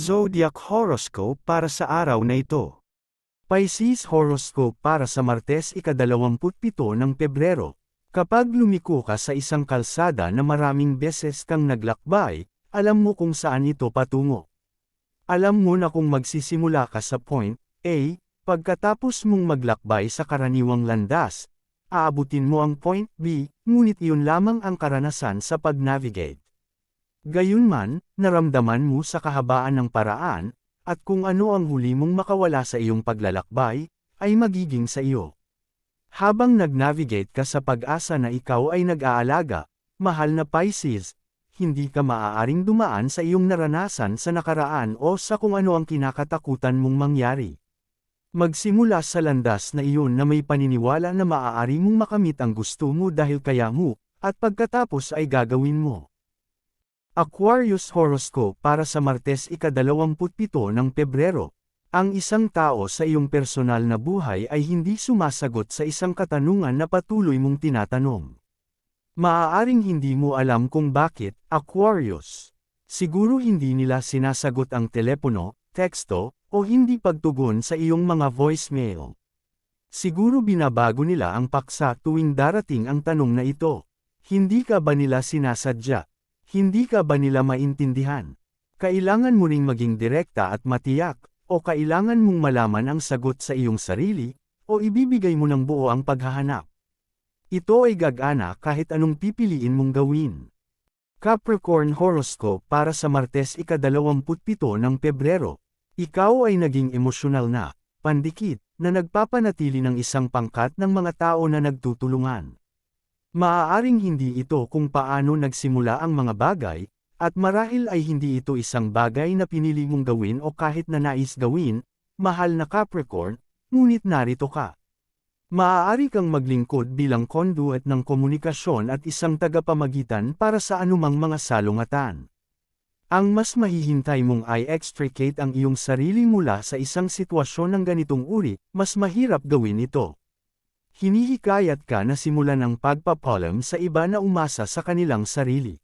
Zodiac Horoscope para sa araw na ito. Pisces Horoscope para sa Martes ika-27 ng Pebrero. Kapag lumiko ka sa isang kalsada na maraming beses kang naglakbay, alam mo kung saan ito patungo. Alam mo na kung magsisimula ka sa point A, pagkatapos mong maglakbay sa karaniwang landas, aabutin mo ang point B, ngunit iyon lamang ang karanasan sa pag-navigate. Gayunman, naramdaman mo sa kahabaan ng paraan, at kung ano ang huli mong makawala sa iyong paglalakbay, ay magiging sa iyo. Habang nag-navigate ka sa pag-asa na ikaw ay nag-aalaga, mahal na Pisces, hindi ka maaaring dumaan sa iyong naranasan sa nakaraan o sa kung ano ang kinakatakutan mong mangyari. Magsimula sa landas na iyon na may paniniwala na maaari mong makamit ang gusto mo dahil kaya mo, at pagkatapos ay gagawin mo. Aquarius Horoscope para sa Martes ika-27 ng Pebrero. Ang isang tao sa iyong personal na buhay ay hindi sumasagot sa isang katanungan na patuloy mong tinatanong. Maaaring hindi mo alam kung bakit, Aquarius. Siguro hindi nila sinasagot ang telepono, teksto, o hindi pagtugon sa iyong mga voicemail. Siguro binabago nila ang paksa tuwing darating ang tanong na ito. Hindi ka ba nila sinasadya? Hindi ka ba nila maintindihan? Kailangan mo ring maging direkta at matiyak, o kailangan mong malaman ang sagot sa iyong sarili, o ibibigay mo ng buo ang paghahanap. Ito ay gagana kahit anong pipiliin mong gawin. Capricorn Horoscope para sa Martes ika-27 ng Pebrero. Ikaw ay naging emosyonal na, pandikit, na nagpapanatili ng isang pangkat ng mga tao na nagtutulungan. Maaaring hindi ito kung paano nagsimula ang mga bagay, at marahil ay hindi ito isang bagay na pinili mong gawin o kahit na nais gawin, mahal na Capricorn, ngunit narito ka. Maaari kang maglingkod bilang conduit ng komunikasyon at isang tagapamagitan para sa anumang mga salungatan. Ang mas mahihintay mong ay extricate ang iyong sarili mula sa isang sitwasyon ng ganitong uri, mas mahirap gawin ito. Hinihikayat ka na simulan ang pagpapalam sa iba na umasa sa kanilang sarili.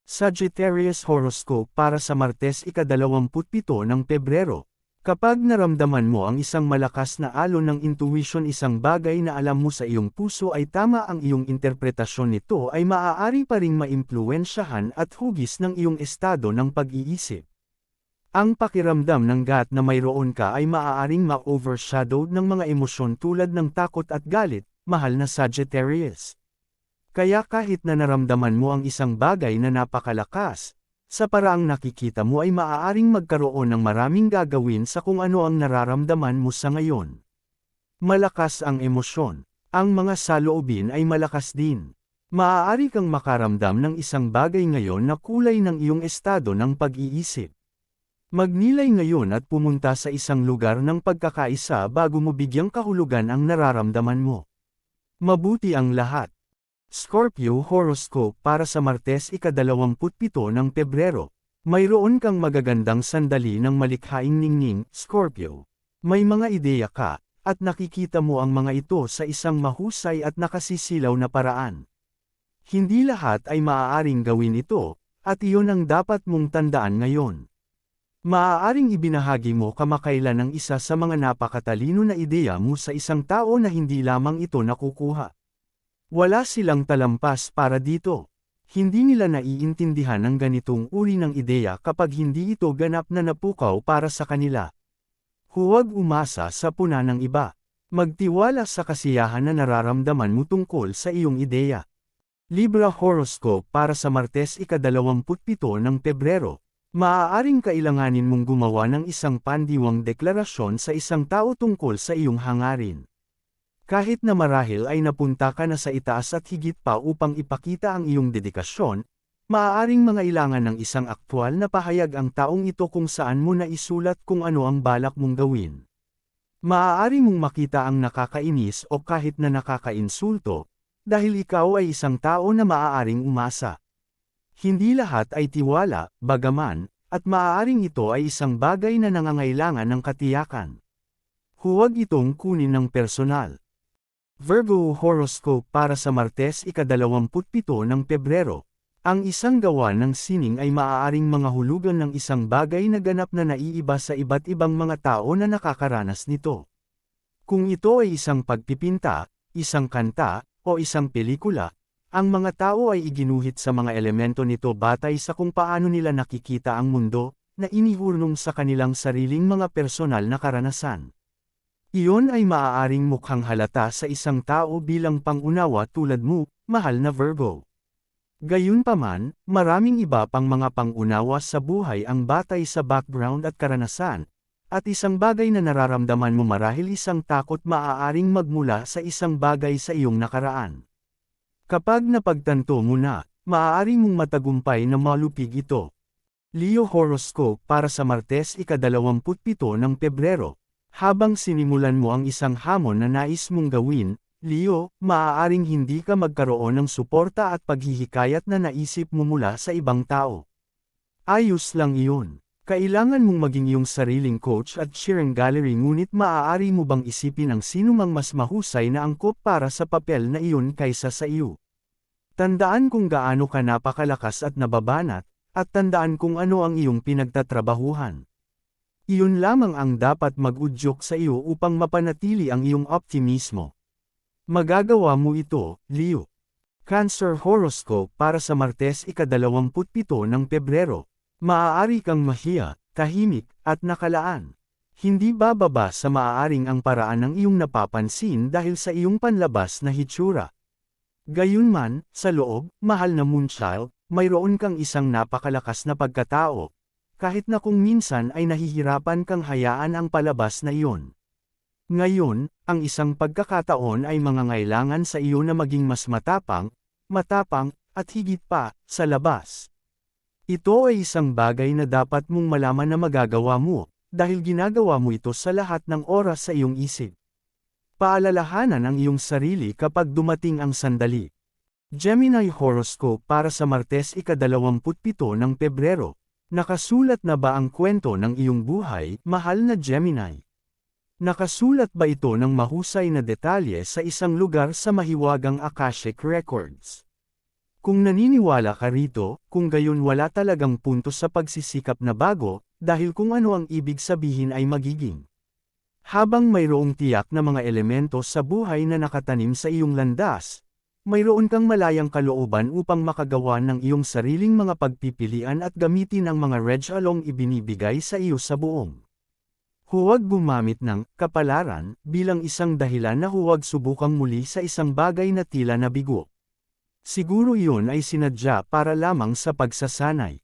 Sagittarius Horoscope para sa Martes ika-27 ng Pebrero. Kapag naramdaman mo ang isang malakas na alon ng intuition, isang bagay na alam mo sa iyong puso ay tama, ang iyong interpretasyon nito ay maaari pa ring maimpluwensyahan at hugis ng iyong estado ng pag-iisip. Ang pakiramdam ng gut na mayroon ka ay maaaring ma-overshadowed ng mga emosyon tulad ng takot at galit, mahal na Sagittarius. Kaya kahit na naramdaman mo ang isang bagay na napakalakas, sa paraang nakikita mo ay maaaring magkaroon ng maraming gagawin sa kung ano ang nararamdaman mo sa ngayon. Malakas ang emosyon. Ang mga saloobin ay malakas din. Maaari kang makaramdam ng isang bagay ngayon na kulay ng iyong estado ng pag-iisip. Magnilay ngayon at pumunta sa isang lugar ng pagkakaisa bago mo bigyang kahulugan ang nararamdaman mo. Mabuti ang lahat. Scorpio Horoscope para sa Martes ika-27 ng Pebrero. Mayroon kang magagandang sandali ng malikhaing ningning, Scorpio. May mga ideya ka, at nakikita mo ang mga ito sa isang mahusay at nakasisilaw na paraan. Hindi lahat ay maaaring gawin ito, at iyon ang dapat mong tandaan ngayon. Maaaring ibinahagi mo kamakailan ang isa sa mga napakatalino na ideya mo sa isang tao na hindi lamang ito nakukuha. Wala silang talampas para dito. Hindi nila naiintindihan ang ganitong uri ng ideya kapag hindi ito ganap na napukaw para sa kanila. Huwag umasa sa puna ng iba. Magtiwala sa kasiyahan na nararamdaman mo tungkol sa iyong ideya. Libra Horoscope para sa Martes ika-27 ng Pebrero. Maaaring kailanganin mong gumawa ng isang pandiwang deklarasyon sa isang tao tungkol sa iyong hangarin. Kahit na marahil ay napunta ka na sa itaas at higit pa upang ipakita ang iyong dedikasyon, maaaring mangailangan ng isang aktwal na pahayag ang taong ito kung saan mo na isulat kung ano ang balak mong gawin. Maaari mong makita ang nakakainis o kahit na nakakainsulto, dahil ikaw ay isang tao na maaaring umasa. Hindi lahat ay tiwala, bagaman, at maaaring ito ay isang bagay na nangangailangan ng katiyakan. Huwag itong kunin ng personal. Virgo Horoscope para sa Martes ika-27 ng Pebrero. Ang isang gawa ng sining ay maaaring mga hulugan ng isang bagay na ganap na naiiba sa iba't ibang mga tao na nakakaranas nito. Kung ito ay isang pagpipinta, isang kanta, o isang pelikula, ang mga tao ay iginuhit sa mga elemento nito batay sa kung paano nila nakikita ang mundo, na inihurnong sa kanilang sariling mga personal na karanasan. Iyon ay maaaring mukhang halata sa isang tao bilang pangunawa tulad mo, mahal na Virgo. Gayunpaman, maraming iba pang mga pangunawa sa buhay ang batay sa background at karanasan, at isang bagay na nararamdaman mo marahil isang takot maaaring magmula sa isang bagay sa iyong nakaraan. Kapag napagtanto mo na, maaari mong matagumpay na malupig ito. Leo Horoscope para sa Martes ika-27 ng Pebrero. Habang sinimulan mo ang isang hamon na nais mong gawin, Leo, maaaring hindi ka magkaroon ng suporta at paghihikayat na naisip mo mula sa ibang tao. Ayos lang iyon. Kailangan mong maging iyong sariling coach at cheering gallery, ngunit maaari mo bang isipin ang sino mang mas mahusay na angkop para sa papel na iyon kaysa sa iyo? Tandaan kung gaano ka napakalakas at nababanat, at tandaan kung ano ang iyong pinagtatrabahuhan. Iyon lamang ang dapat mag-udyok sa iyo upang mapanatili ang iyong optimismo. Magagawa mo ito, Leo. Cancer Horoscope para sa Martes ika-27 ng Pebrero. Maaari kang mahiya, tahimik, at nakalaan. Hindi bababa sa maaaring ang paraan ng iyong napapansin dahil sa iyong panlabas na hitsura. Gayunman, sa loob, mahal na Moonchild, mayroon kang isang napakalakas na pagkatao. Kahit na kung minsan ay nahihirapan kang hayaan ang palabas na iyon. Ngayon, ang isang pagkakataon ay mangangailangan sa iyo na maging mas matapang, at higit pa, sa labas. Ito ay isang bagay na dapat mong malaman na magagawa mo, dahil ginagawa mo ito sa lahat ng oras sa iyong isip. Paalalahanan ang iyong sarili kapag dumating ang sandali. Gemini Horoscope para sa Martes ika-27 ng Pebrero. Nakasulat na ba ang kwento ng iyong buhay, mahal na Gemini? Nakasulat ba ito ng mahusay na detalye sa isang lugar sa mahiwagang Akashic Records? Kung naniniwala ka rito, kung gayon wala talagang punto sa pagsisikap na bago, dahil kung ano ang ibig sabihin ay magiging. Habang mayroong tiyak na mga elemento sa buhay na nakatanim sa iyong landas, mayroon kang malayang kalooban upang makagawa ng iyong sariling mga pagpipilian at gamitin ang mga regalong ibinibigay sa iyo sa buong. Huwag gumamit ng kapalaran bilang isang dahilan na huwag subukang muli sa isang bagay na tila nabigo. Siguro iyon ay sinadya para lamang sa pagsasanay.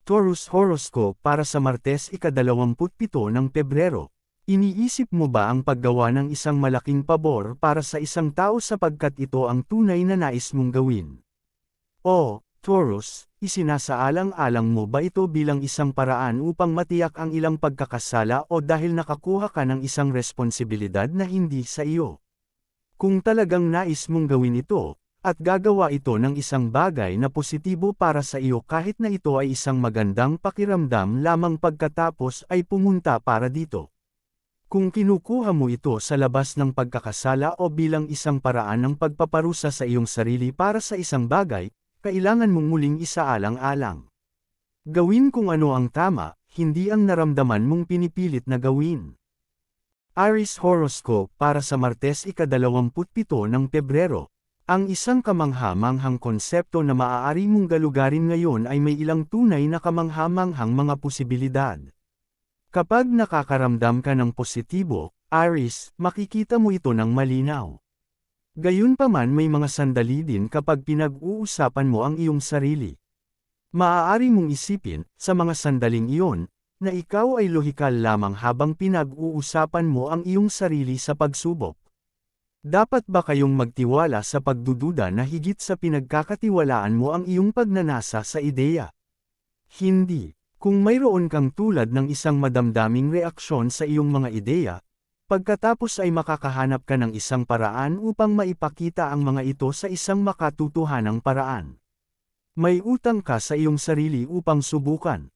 Taurus Horoscope para sa Martes ika-27 ng Pebrero. Iniisip mo ba ang paggawa ng isang malaking pabor para sa isang tao sapagkat ito ang tunay na nais mong gawin? O, Taurus, isinasaalang-alang mo ba ito bilang isang paraan upang matiyak ang ilang pagkakasala o dahil nakakuha ka ng isang responsibilidad na hindi sa iyo? Kung talagang nais mong gawin ito, at gagawa ito ng isang bagay na positibo para sa iyo kahit na ito ay isang magandang pakiramdam lamang pagkatapos ay pumunta para dito. Kung kinukuha mo ito sa labas ng pagkakasala o bilang isang paraan ng pagpaparusa sa iyong sarili para sa isang bagay, kailangan mong muling isaalang-alang. Gawin kung ano ang tama, hindi ang naramdaman mong pinipilit na gawin. Aries Horoscope para sa Martes ika-27 ng Pebrero. Ang isang kamangha-manghang konsepto na maaari mong galugarin ngayon ay may ilang tunay na kamangha-manghang mga posibilidad. Kapag nakakaramdam ka ng positibo, Aries, makikita mo ito ng malinaw. Gayunpaman may mga sandali din kapag pinag-uusapan mo ang iyong sarili. Maaari mong isipin, sa mga sandaling iyon, na ikaw ay lohikal lamang habang pinag-uusapan mo ang iyong sarili sa pagsubok. Dapat ba kayong magtiwala sa pagdududa na higit sa pinagkakatiwalaan mo ang iyong pagnanasa sa ideya? Hindi. Kung mayroon kang tulad ng isang madamdaming reaksyon sa iyong mga ideya, pagkatapos ay makakahanap ka ng isang paraan upang maipakita ang mga ito sa isang makatutuhanang paraan. May utang ka sa iyong sarili upang subukan.